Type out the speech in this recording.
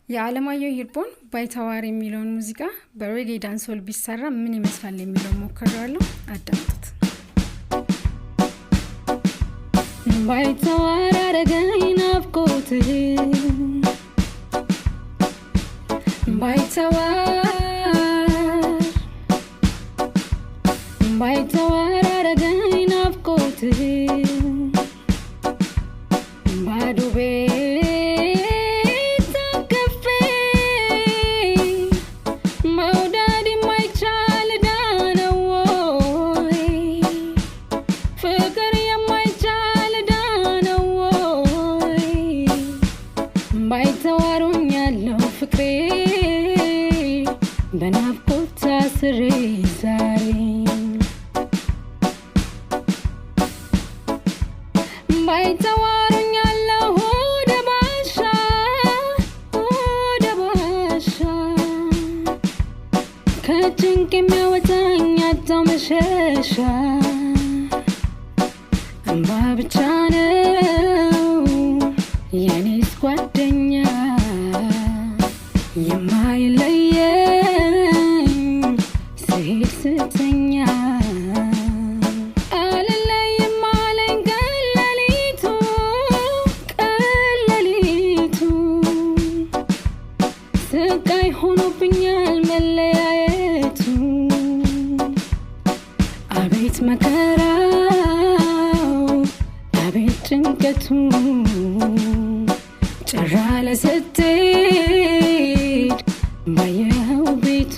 የዓለማየሁ ሂርጶን ባይተዋር የሚለውን ሙዚቃ በሬጌ ዳንሶል ቢሰራ ምን ይመስላል የሚለው ሞክሬያለሁ። አዳምጡት። ባይተዋር አረገኝ ናፍቆት ባይተዋር አረገኝ ናፍቆት ባዶ ባይተዋሩኛለው ፍቅሬ በናፍቆት ታስሬ ዛሬ ባይተዋሩኛለው ወደ ባሻ ከጭንቅ የሚያወጣኝ አጣው መሸሻ እንባ ብቻ ነው የኔስ ጓደኛ የማይለየኝ ስሄድ ስተኛ አልለይም አለኝ ቀለሊቱ ስቃይ ሆኖብኛል መለያየቱ አቤት መከራው አቤት ጭንቀቱ ጭራለ ስትሄድ ባየኸው ቤቱ